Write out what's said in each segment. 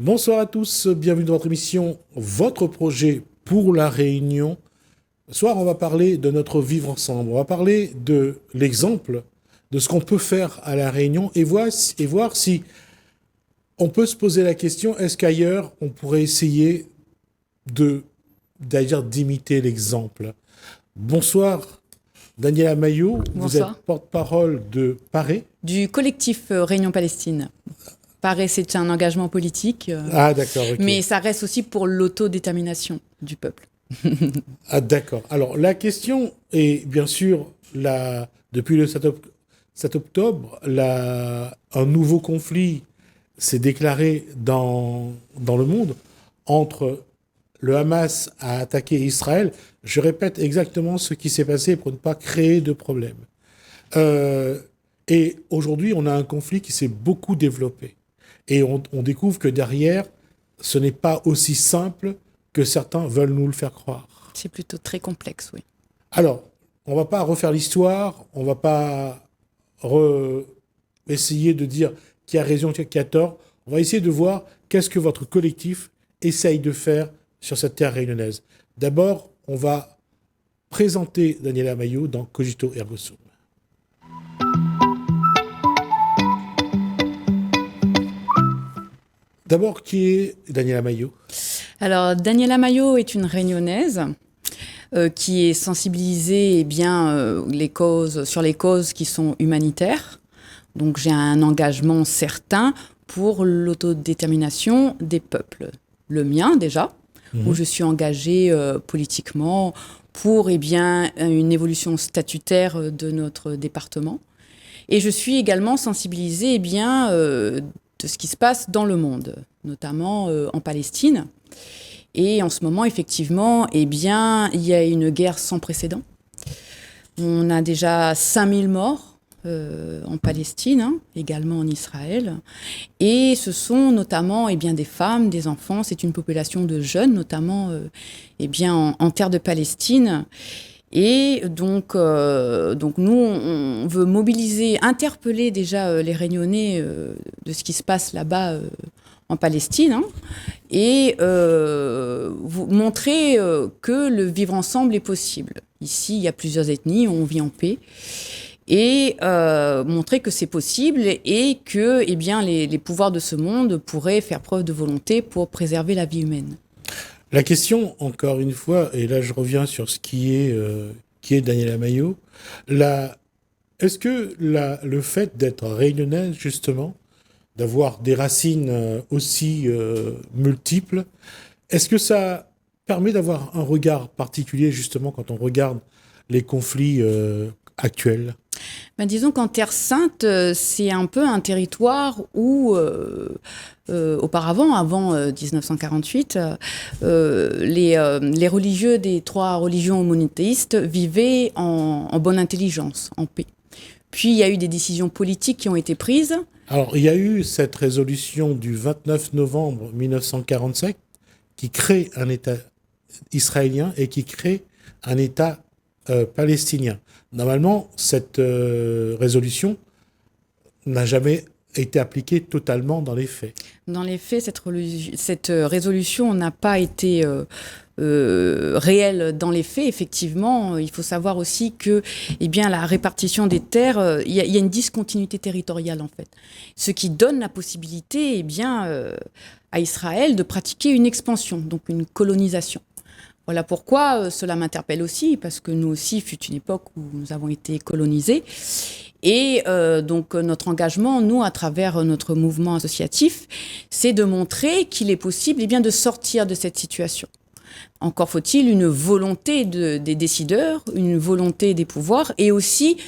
Bonsoir à tous, bienvenue dans votre émission Votre projet pour la Réunion. Ce soir, on va parler de notre vivre ensemble. On va parler de l'exemple de ce qu'on peut faire à la Réunion et voir si on peut se poser la question, est-ce qu'ailleurs, on pourrait essayer d'ailleurs d'imiter l'exemple. Bonsoir, Daniela Maillot, vous êtes Bonsoir. porte-parole de PARE. Du collectif Réunion Palestine. Pareil, c'est un engagement politique, Ah d'accord, ok. mais ça reste aussi pour l'autodétermination du peuple. Ah d'accord. Alors la question est bien sûr, depuis le 7 octobre, un nouveau conflit s'est déclaré dans le monde entre le Hamas a attaqué Israël. Je répète exactement ce qui s'est passé pour ne pas créer de problème. Euh, et aujourd'hui, on a un conflit qui s'est beaucoup développé. Et on découvre que derrière, ce n'est pas aussi simple que certains veulent nous le faire croire. C'est plutôt très complexe, oui. Alors, on va pas refaire l'histoire, on va pas essayer de dire qui a raison, qui a tort. On va essayer de voir qu'est-ce que votre collectif essaye de faire sur cette terre réunionnaise. D'abord, on va présenter Daniela Maillot dans Cogito Ergo Sum. D'abord, qui est Daniela Maillot? Alors, Daniela Maillot est une Réunionnaise qui est sensibilisée sur les causes qui sont humanitaires. Donc, j'ai un engagement certain pour l'autodétermination des peuples. Le mien, déjà, où je suis engagée politiquement pour une évolution statutaire de notre département. Et je suis également sensibilisée de ce qui se passe dans le monde, notamment en Palestine. Et en ce moment, effectivement, il y a une guerre sans précédent. On a déjà 5000 morts en Palestine, également en Israël. Et ce sont notamment des femmes, des enfants. C'est une population de jeunes, notamment en terre de Palestine. Et donc nous, on veut mobiliser, interpeller déjà les Réunionnais de ce qui se passe là-bas en Palestine, et vous montrer que le vivre ensemble est possible. Ici, il y a plusieurs ethnies, on vit en paix. Et montrer que c'est possible et que les pouvoirs de ce monde pourraient faire preuve de volonté pour préserver la vie humaine. La question, encore une fois, et là je reviens sur ce qui est Daniela Maillot, est-ce que le fait d'être réunionnaise, justement, d'avoir des racines aussi multiples, est-ce que ça permet d'avoir un regard particulier, justement, quand on regarde les conflits actuels? Disons qu'en Terre Sainte, c'est un peu un territoire où, auparavant, avant 1948, les religieux des trois religions monothéistes vivaient en bonne intelligence, en paix. Puis il y a eu des décisions politiques qui ont été prises. Alors, il y a eu cette résolution du 29 novembre 1947 qui crée un État israélien et qui crée un État palestinien. Normalement, cette résolution n'a jamais été appliquée totalement dans les faits. Dans les faits, cette résolution n'a pas été réelle dans les faits. Effectivement, il faut savoir aussi que la répartition des terres, il y a une discontinuité territoriale en fait. Ce qui donne la possibilité à Israël de pratiquer une expansion, donc une colonisation. Voilà pourquoi cela m'interpelle aussi, parce que nous aussi, fut une époque où nous avons été colonisés. Et donc notre engagement, nous, à travers notre mouvement associatif, c'est de montrer qu'il est possible de sortir de cette situation. Encore faut-il une volonté des décideurs, une volonté des pouvoirs et aussi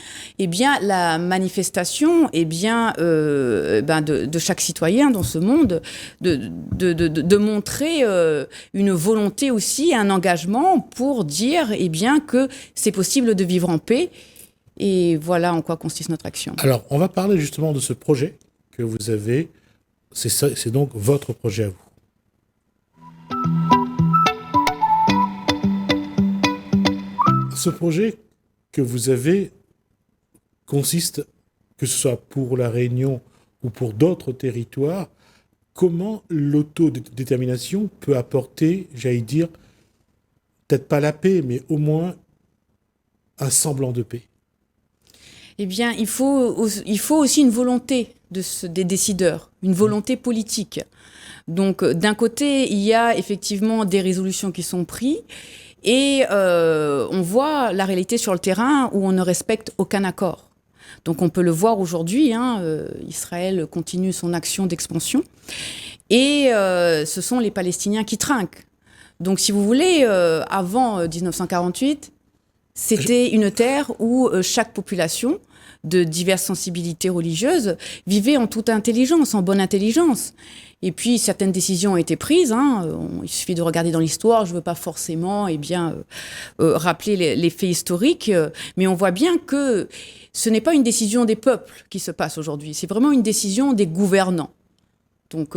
la manifestation de chaque citoyen dans ce monde, de montrer une volonté aussi, un engagement pour dire que c'est possible de vivre en paix. Et voilà en quoi consiste notre action. Alors, on va parler justement de ce projet que vous avez. C'est donc votre projet à vous. Ce projet que vous avez consiste, que ce soit pour La Réunion ou pour d'autres territoires, comment l'autodétermination peut apporter, j'allais dire, peut-être pas la paix, mais au moins un semblant de paix? Eh bien, il faut aussi une volonté des décideurs, une volonté politique. Donc, d'un côté, il y a effectivement des résolutions qui sont prises et on voit la réalité sur le terrain où on ne respecte aucun accord. Donc, on peut le voir aujourd'hui, Israël continue son action d'expansion et ce sont les Palestiniens qui trinquent. Donc, si vous voulez, avant 1948, c'était une terre où chaque population de diverses sensibilités religieuses vivait en toute intelligence, en bonne intelligence. Et puis, certaines décisions ont été prises. Il suffit de regarder dans l'histoire. Je ne veux pas forcément rappeler les faits historiques, mais on voit bien que ce n'est pas une décision des peuples qui se passe aujourd'hui. C'est vraiment une décision des gouvernants. Donc,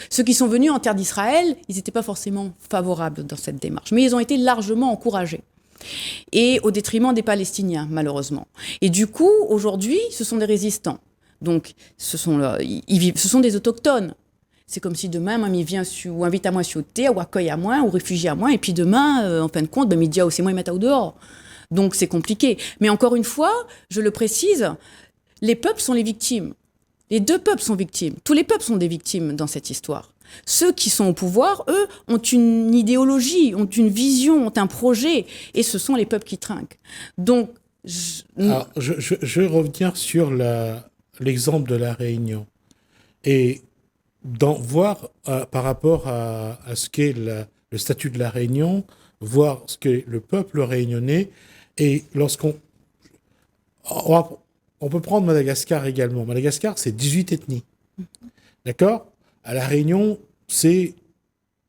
ceux qui sont venus en terre d'Israël, ils n'étaient pas forcément favorables dans cette démarche. Mais ils ont été largement encouragés. Et au détriment des Palestiniens, malheureusement. Et du coup, aujourd'hui, ce sont des résistants. Donc, ce sont des autochtones. C'est comme si demain, mamie vient ou invite à moi sur terre, ou accueille à moi, ou réfugie à moi, et puis demain, en fin de compte, il dit, c'est moi, il met au dehors. Donc, c'est compliqué. Mais encore une fois, je le précise, les peuples sont les victimes. Les deux peuples sont victimes. Tous les peuples sont des victimes dans cette histoire. Ceux qui sont au pouvoir, eux, ont une idéologie, ont une vision, ont un projet, et ce sont les peuples qui trinquent. Donc, Alors, je vais revenir sur l'exemple de la Réunion et voir par rapport à ce qu'est le statut de la Réunion, voir ce qu'est le peuple réunionnais, et on peut prendre Madagascar également. Madagascar, c'est 18 ethnies. D'accord ? À La Réunion, c'est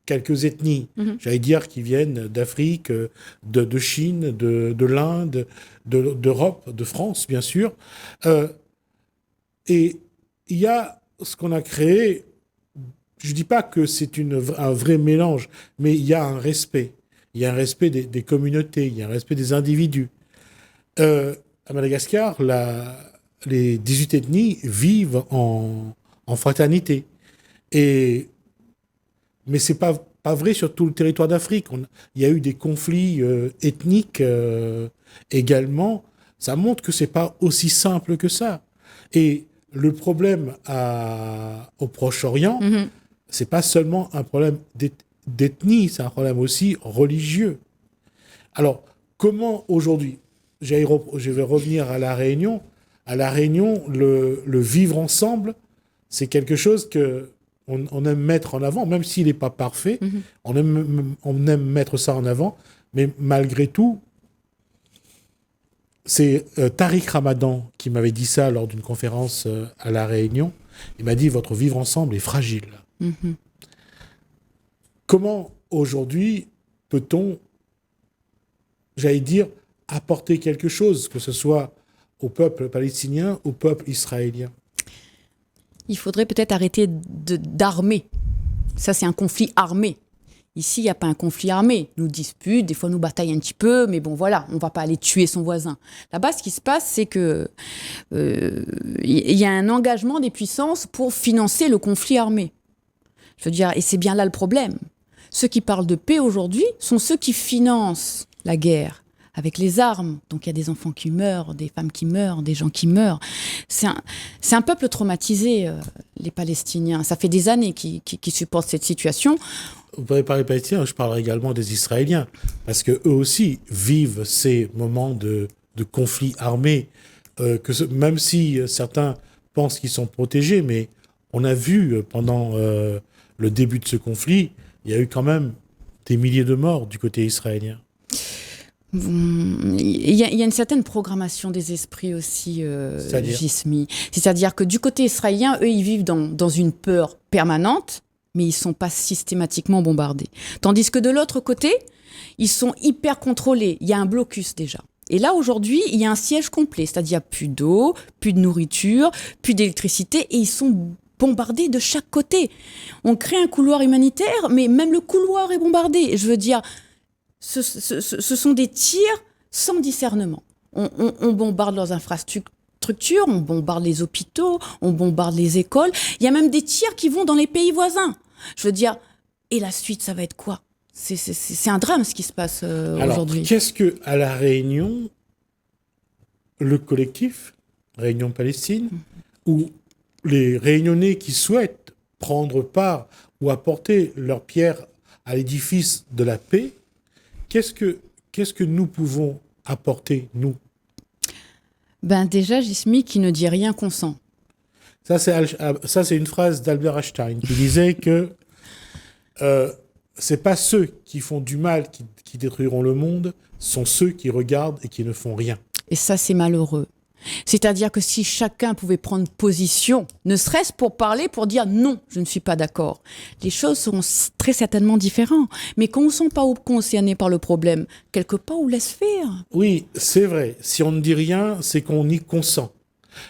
quelques ethnies, j'allais dire, qui viennent d'Afrique, de Chine, de l'Inde, d'Europe, de France, bien sûr. Et il y a ce qu'on a créé, je ne dis pas que c'est un vrai mélange, mais il y a un respect. Il y a un respect des communautés, il y a un respect des individus. À Madagascar, les 18 ethnies vivent en fraternité. Mais ce n'est pas vrai sur tout le territoire d'Afrique. Il y a eu des conflits ethniques également. Ça montre que ce n'est pas aussi simple que ça. Et le problème au Proche-Orient, ce n'est pas seulement un problème d'ethnie, c'est un problème aussi religieux. Alors, comment aujourd'hui, je vais revenir à La Réunion. À La Réunion, le vivre ensemble, c'est quelque chose qu'on aime mettre en avant, même s'il n'est pas parfait. On aime mettre ça en avant, mais malgré tout, c'est Tariq Ramadan qui m'avait dit ça lors d'une conférence à La Réunion. Il m'a dit « Votre vivre ensemble est fragile ». Comment, aujourd'hui, peut-on, j'allais dire, apporter quelque chose, que ce soit au peuple palestinien, au peuple israélien? Il faudrait peut-être arrêter d'armer. Ça, c'est un conflit armé. Ici, il n'y a pas un conflit armé. Nous disputons, des fois nous bataillons un petit peu, mais bon, voilà, on ne va pas aller tuer son voisin. Là-bas, ce qui se passe, c'est que y a un engagement des puissances pour financer le conflit armé. Je veux dire, et c'est bien là le problème. Ceux qui parlent de paix aujourd'hui sont ceux qui financent la guerre avec les armes. Donc il y a des enfants qui meurent, des femmes qui meurent, des gens qui meurent. C'est un peuple traumatisé, les Palestiniens. Ça fait des années qu'ils supportent cette situation. Vous pouvez parler palestinien, je parlerai également des Israéliens, parce qu'eux aussi vivent ces moments de conflit armé, même si certains pensent qu'ils sont protégés, mais on a vu pendant le début de ce conflit, il y a eu quand même des milliers de morts du côté israélien. Il y a une certaine programmation des esprits aussi, Gismi. C'est-à-dire que du côté israélien, eux, ils vivent dans une peur permanente, mais ils ne sont pas systématiquement bombardés. Tandis que de l'autre côté, ils sont hyper contrôlés. Il y a un blocus déjà. Et là, aujourd'hui, il y a un siège complet, c'est-à-dire plus d'eau, plus de nourriture, plus d'électricité, et ils sont bombardés de chaque côté. On crée un couloir humanitaire, mais même le couloir est bombardé. Je veux dire, ce sont des tirs sans discernement. On bombarde leurs infrastructures infrastructures, on bombarde les hôpitaux, on bombarde les écoles. Il y a même des tirs qui vont dans les pays voisins. Je veux dire, et la suite, ça va être quoi? C'est un drame ce qui se passe aujourd'hui. Alors, qu'est-ce que, à La Réunion, le collectif Réunion Palestine, ou les Réunionnais qui souhaitent prendre part ou apporter leur pierre à l'édifice de la paix, qu'est-ce que nous pouvons apporter, nous? Ben déjà, Jismi qui ne dit rien consent. Ça, c'est une phrase d'Albert Einstein qui disait que c'est pas ceux qui font du mal qui détruiront le monde, sont ceux qui regardent et qui ne font rien. Et ça, c'est malheureux. C'est-à-dire que si chacun pouvait prendre position, ne serait-ce pour parler, pour dire non, je ne suis pas d'accord, les choses seront très certainement différentes. Mais quand on ne sont pas concernés par le problème, quelque part, on laisse faire. Oui, c'est vrai. Si on ne dit rien, c'est qu'on y consent.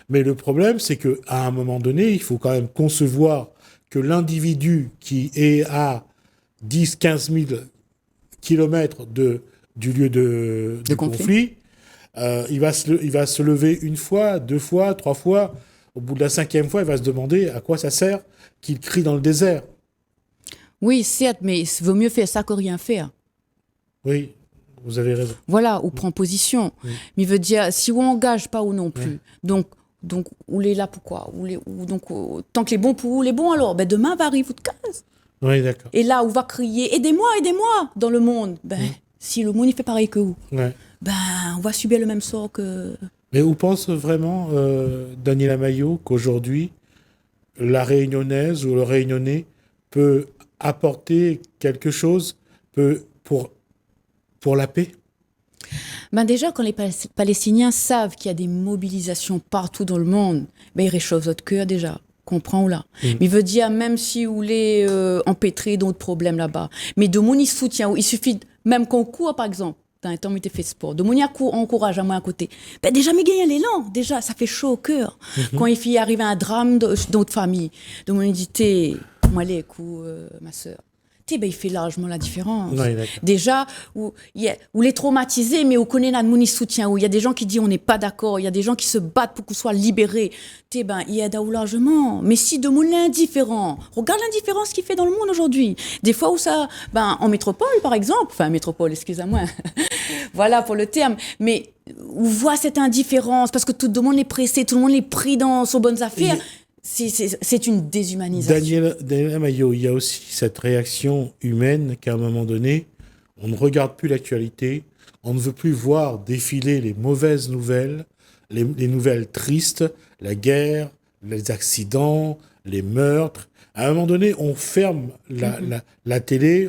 Mais le problème, c'est qu'à un moment donné, il faut quand même concevoir que l'individu qui est à 10, 15 000 kilomètres du lieu du conflit, il va se lever une fois, 2 fois, 3 fois. Au bout de la 5e fois, il va se demander à quoi ça sert qu'il crie dans le désert. Oui, certes, mais il vaut mieux faire ça que rien faire. Oui, vous avez raison. Voilà, ou prend position. Oui. Mais il veut dire, si on n'engage pas ou non plus, donc on est là pourquoi tant que les bons pour les bons, alors, demain va arriver votre case. Oui, d'accord. Et là, on va crier, aidez-moi dans le monde. Si le monde il fait pareil que vous, on va subir le même sort que... Mais vous pensez vraiment, Daniela Maillot, qu'aujourd'hui, la Réunionnaise ou le Réunionnais peut apporter quelque chose pour la paix? Déjà, quand les Palestiniens savent qu'il y a des mobilisations partout dans le monde, ils réchauffent votre cœur déjà. Comprend ou là. Mais il veut dire, même si vous voulez empêtrer d'autres problèmes là-bas, mais de mon soutien, il suffit, même qu'on court par exemple, dans un temps où il fait sport, de mon encourage à moi à côté. Déjà, mais gagner l'élan, déjà, ça fait chaud au cœur. Quand il arrive un drame dans notre famille, de mon dit, moi, les coups, ma soeur. Il fait largement la différence. Oui, déjà, où les traumatisés, mais on connaît notre soutien, où il y a des gens qui disent on n'est pas d'accord, il y a des gens qui se battent pour qu'on soit libérés. Il aide largement. Mais si de mon indifférent, regarde l'indifférence qu'il fait dans le monde aujourd'hui. Des fois où ça, en métropole par exemple, métropole, excusez-moi, voilà pour le terme, mais on voit cette indifférence parce que tout le monde est pressé, tout le monde est pris dans ses bonnes affaires. C'est une déshumanisation. Daniela Maillot, il y a aussi cette réaction humaine qu'à un moment donné, on ne regarde plus l'actualité, on ne veut plus voir défiler les mauvaises nouvelles, les nouvelles tristes, la guerre, les accidents, les meurtres. À un moment donné, on ferme la télé,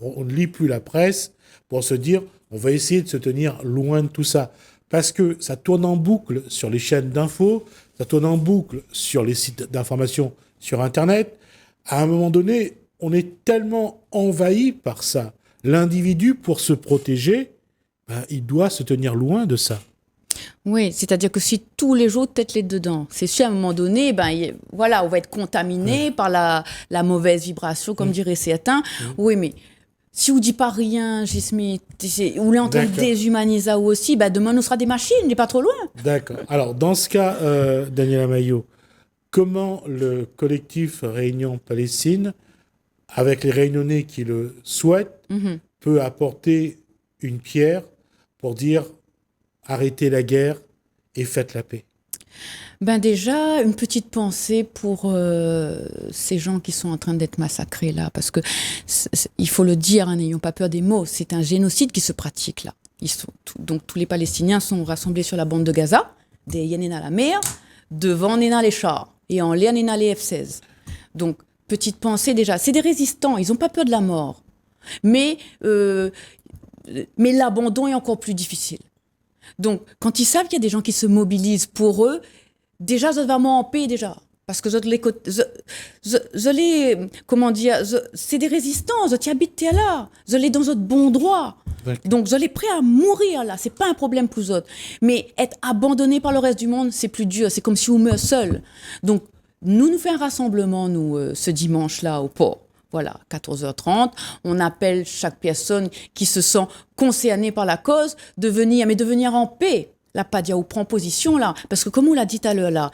on ne lit plus la presse pour se dire on va essayer de se tenir loin de tout ça. Parce que ça tourne en boucle sur les chaînes d'infos, ça tourne en boucle sur les sites d'information sur Internet. À un moment donné, on est tellement envahi par ça. L'individu, pour se protéger, il doit se tenir loin de ça. Oui, c'est-à-dire que si tous les jours, tête les dedans, c'est sûr, à un moment donné, on va être contaminé par la mauvaise vibration, comme diraient certains. Oui, mais... Si on ne dit pas rien, Jismi, ou est en train de déshumaniser aussi, demain, nous sera des machines, on n'est pas trop loin. D'accord. Alors, dans ce cas, Daniela Maillot, comment le collectif Réunion Palestine, avec les Réunionnais qui le souhaitent, peut apporter une pierre pour dire arrêtez la guerre et faites la paix? Déjà, une petite pensée pour ces gens qui sont en train d'être massacrés là, parce que il faut le dire, n'ayons pas peur des mots, c'est un génocide qui se pratique là. Donc tous les Palestiniens sont rassemblés sur la bande de Gaza, derrière Néna la mer, devant Néna les chars, et en l'air Néna les F-16. Donc petite pensée déjà, c'est des résistants, ils n'ont pas peur de la mort, mais l'abandon est encore plus difficile. Donc quand ils savent qu'il y a des gens qui se mobilisent pour eux, déjà, je vais vraiment en paix, déjà. Parce que c'est des résistants, je habite là, je l'ai dans notre bon droit. Donc, je l'ai prêt à mourir là, c'est pas un problème pour eux autres. Mais être abandonné par le reste du monde, c'est plus dur, c'est comme si on meurt seul. Donc, nous fait un rassemblement, ce dimanche-là, au port. Voilà, 14h30, on appelle chaque personne qui se sent concernée par la cause de venir en paix. La Padiaou prend position là, parce que comme on l'a dit tout à l'heure là,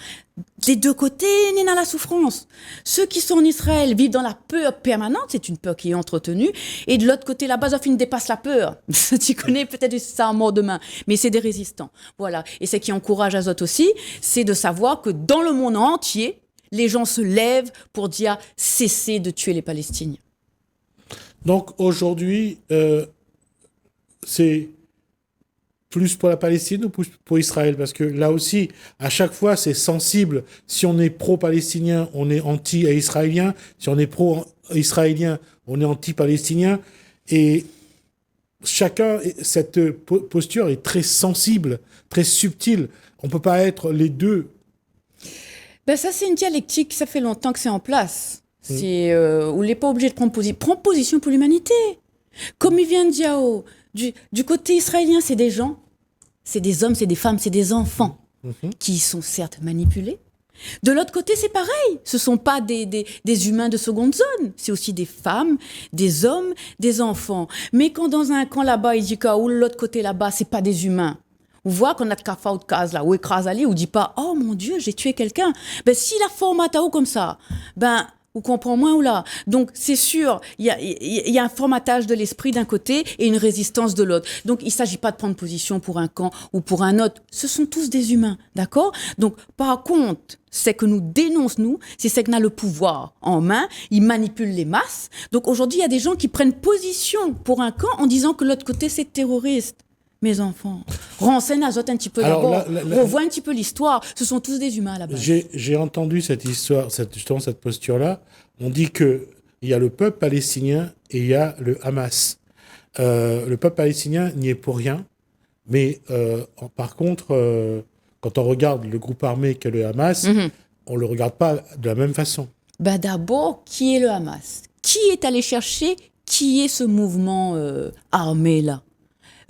les deux côtés n'est dans la souffrance. Ceux qui sont en Israël vivent dans la peur permanente, c'est une peur qui est entretenue, et de l'autre côté là-bas, Zofine dépasse la peur. Tu connais peut-être ça à mort demain, mais c'est des résistants. Voilà. Et ce qui encourage Azot aussi, c'est de savoir que dans le monde entier, les gens se lèvent pour dire cessez de tuer les Palestiniens. Donc aujourd'hui, c'est plus pour la Palestine ou plus pour Israël? Parce que là aussi, à chaque fois, c'est sensible. Si on est pro-palestinien, on est anti-israélien. Si on est pro-israélien, on est anti-palestinien. Et chacun, cette posture est très sensible, très subtile. On ne peut pas être les deux. Ben ça, c'est une dialectique, ça fait longtemps que c'est en place. C'est où il n'est pas obligé de prendre position. Prends position pour l'humanité. Comme il vient de dire, du côté israélien, c'est des gens, c'est des hommes, c'est des femmes, c'est des enfants qui sont certes manipulés. De l'autre côté, c'est pareil. Ce ne sont pas des humains de seconde zone. C'est aussi des femmes, des hommes, des enfants. Mais quand dans un camp là-bas, il dit ou l'autre côté là-bas, ce n'est pas des humains. On voit qu'on a de kafa ou de case là, ou écrase aller, ou dit pas, oh mon Dieu, j'ai tué quelqu'un. Ben, si la format ou comme ça, ben, ou comprend moins ou là. Donc, c'est sûr, il y a un formatage de l'esprit d'un côté et une résistance de l'autre. Donc, il ne s'agit pas de prendre position pour un camp ou pour un autre. Ce sont tous des humains, d'accord? Donc, par contre, c'est que nous dénonce, c'est qu'on a le pouvoir en main, ils manipulent les masses. Donc, aujourd'hui, il y a des gens qui prennent position pour un camp en disant que l'autre côté, c'est terroriste. Mes enfants, renseigne Azot un petit peu d'abord, revois un petit peu l'histoire. Ce sont tous des humains à la base. J'ai entendu cette histoire, justement cette posture-là. On dit qu'il y a le peuple palestinien et il y a le Hamas. Le peuple palestinien n'y est pour rien, mais par contre, quand on regarde le groupe armé qu'est le Hamas, on ne le regarde pas de la même façon. Ben d'abord, qui est le Hamas? Qui est allé chercher qui est ce mouvement armé-là?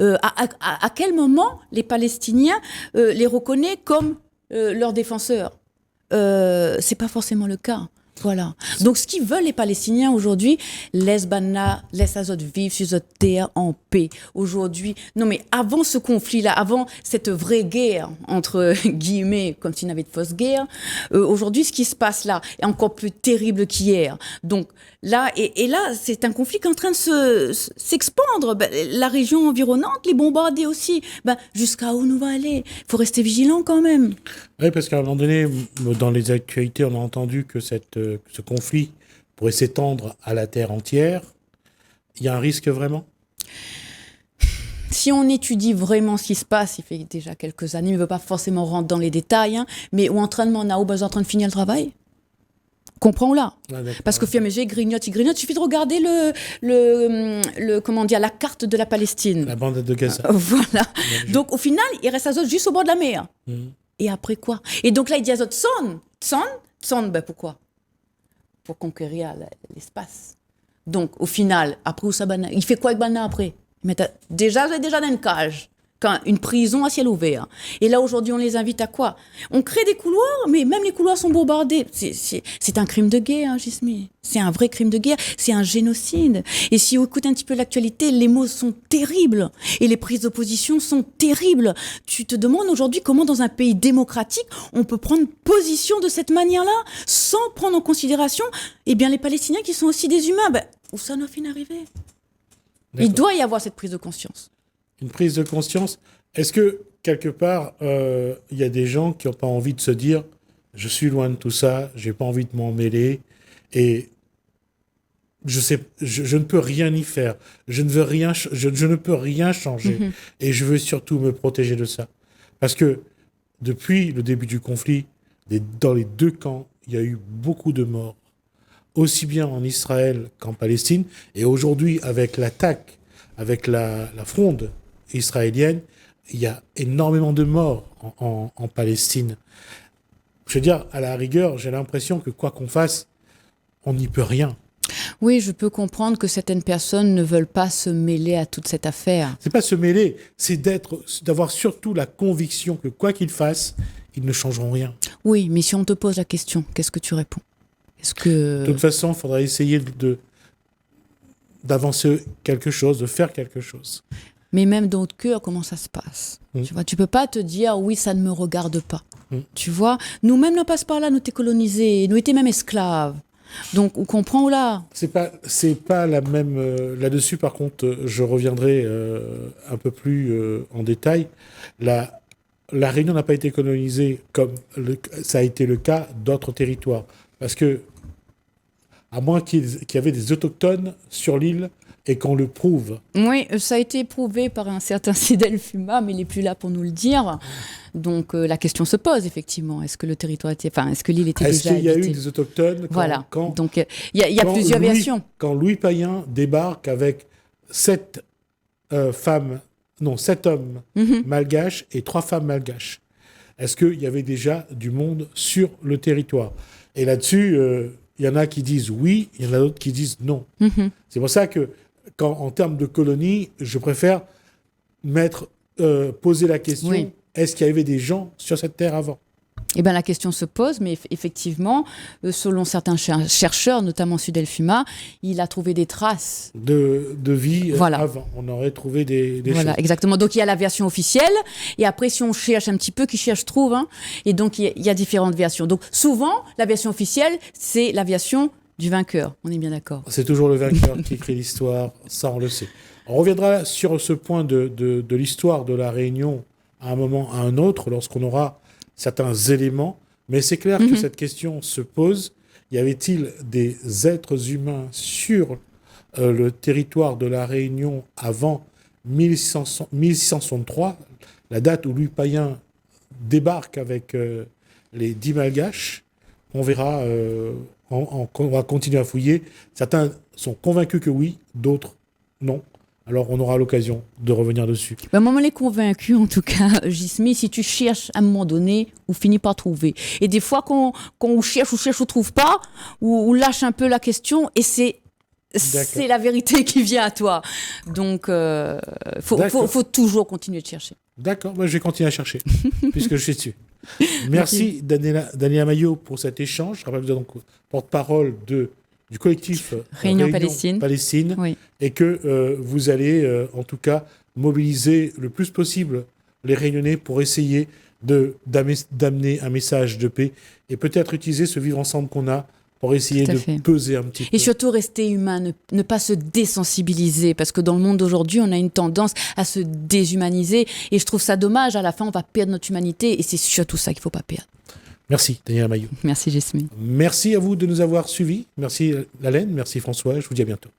À quel moment les Palestiniens les reconnaissent comme leurs défenseurs? C'est pas forcément le cas. Voilà. Donc, ce qu'ils veulent, les Palestiniens, aujourd'hui, laisse Azot vivre sur cette terre en paix. Aujourd'hui, non, mais avant ce conflit-là, avant cette vraie guerre, entre guillemets, comme s'il y avait de fausse guerre, aujourd'hui, ce qui se passe là est encore plus terrible qu'hier. Donc, là, et là, c'est un conflit qui est en train de s'expandre. Ben, la région environnante, les bombarder aussi. Ben, jusqu'à où nous va aller? Il faut rester vigilant quand même. Oui, parce qu'à un moment donné, dans les actualités, on a entendu que ce conflit pourrait s'étendre à la terre entière. Il y a un risque vraiment? Si on étudie vraiment ce qui se passe, il fait déjà quelques années, je ne veux pas forcément rentrer dans les détails, mais où entraînement, on est en train de finir le travail. Comprends là. Parce que il grignote. Il suffit de regarder comment dire, la carte de la Palestine. La bande de Gaza. Voilà. Donc au final, il reste Azot juste au bord de la mer. Et après quoi? Et donc là, il dit Azot, son, ben pourquoi? Pour conquérir l'espace. Donc au final, après où ça banane, il fait quoi avec Bana après? Déjà dans une cage. Une prison à ciel ouvert. Et là, aujourd'hui, on les invite à quoi? On crée des couloirs, mais même les couloirs sont bombardés. C'est un crime de guerre, hein, Gismi. C'est un vrai crime de guerre. C'est un génocide. Et si on écoute un petit peu l'actualité, les mots sont terribles. Et les prises d'opposition sont terribles. Tu te demandes aujourd'hui comment, dans un pays démocratique, on peut prendre position de cette manière-là, sans prendre en considération, eh bien, les Palestiniens qui sont aussi des humains. Ben, où ça n'a fini d'arriver? Il doit y avoir cette prise de conscience. Une prise de conscience. Est-ce que, quelque part, il y a des gens qui n'ont pas envie de se dire « Je suis loin de tout ça, je n'ai pas envie de m'en mêler, et je ne peux rien y faire, je ne peux rien changer, et je veux surtout me protéger de ça. » Parce que, depuis le début du conflit, dans les deux camps, il y a eu beaucoup de morts, aussi bien en Israël qu'en Palestine, et aujourd'hui, avec l'attaque, avec la fronde israélienne, il y a énormément de morts en Palestine. Je veux dire, à la rigueur, j'ai l'impression que quoi qu'on fasse, on n'y peut rien. Oui, je peux comprendre que certaines personnes ne veulent pas se mêler à toute cette affaire. C'est pas se mêler, c'est d'avoir surtout la conviction que quoi qu'ils fassent, ils ne changeront rien. Oui, mais si on te pose la question, qu'est-ce que tu réponds? De toute façon, il faudra essayer d'avancer quelque chose, de faire quelque chose. Mais même dans notre cœur, comment ça se passe? Tu vois, tu peux pas te dire, oui, ça ne me regarde pas. Tu vois, nous-mêmes, nous passe par là, nous étions colonisés, nous étions même esclaves. Donc, on comprend là. C'est pas la même. Là-dessus, par contre, je reviendrai un peu plus en détail. La Réunion n'a pas été colonisée comme ça a été le cas d'autres territoires. Parce que, à moins qu'il y avait des autochtones sur l'île et qu'on le prouve. Oui, ça a été prouvé par un certain Sidel Fuma, mais il n'est plus là pour nous le dire. Donc la question se pose effectivement. Est-ce que le territoire était, enfin, est-ce que l'île était déjà habitée? Est-ce qu'il y a eu des autochtones Voilà. Donc il y a plusieurs versions. Quand Louis Payen débarque avec 7 hommes malgaches et 3 femmes malgaches, est-ce qu'il y avait déjà du monde sur le territoire? Et là-dessus, il y en a qui disent oui, il y en a d'autres qui disent non. C'est pour ça que, en termes de colonie, je préfère poser la question, est-ce qu'il y avait des gens sur cette terre avant? Eh bien, la question se pose, mais effectivement, selon certains chercheurs, notamment Sidel Fuma, il a trouvé des traces de vie avant. On aurait trouvé des voilà, choses. Exactement. Donc, il y a la version officielle, et après, si on cherche un petit peu, qui cherche trouve. Hein, et donc, il y a différentes versions. Donc, souvent, la version officielle, c'est la version du vainqueur. On est bien d'accord. C'est toujours le vainqueur qui écrit l'histoire, ça, on le sait. On reviendra sur ce point de l'histoire de la Réunion à un moment à un autre, lorsqu'on aura certains éléments, mais c'est clair que cette question se pose. Y avait-il des êtres humains sur le territoire de la Réunion avant 1663, la date où Louis Payen débarque avec les 10 malgaches? On verra, on va continuer à fouiller. Certains sont convaincus que oui, d'autres non. Alors, on aura l'occasion de revenir dessus. Ben, moi, on est convaincu, en tout cas, Gismi, si tu cherches à un moment donné, on finit par trouver. Et des fois, quand on cherche, on trouve pas, ou on lâche un peu la question, et c'est la vérité qui vient à toi. Donc, faut toujours continuer de chercher. D'accord, moi, je vais continuer à chercher, puisque je suis dessus. Merci, Daniela Maillot, pour cet échange. Je rappelle que vous êtes donc porte-parole du collectif Réunion Palestine, oui. Et que vous allez, en tout cas, mobiliser le plus possible les Réunionnais pour essayer d'amener un message de paix et peut-être utiliser ce vivre ensemble qu'on a pour essayer de peser un petit peu. Et surtout rester humain, ne pas se désensibiliser, parce que dans le monde d'aujourd'hui, on a une tendance à se déshumaniser, et je trouve ça dommage. À la fin, on va perdre notre humanité, et c'est surtout ça qu'il ne faut pas perdre. Merci, Daniela Maillot. Merci, Jesmine. Merci à vous de nous avoir suivis. Merci, Lalaine. Merci, François. Je vous dis à bientôt.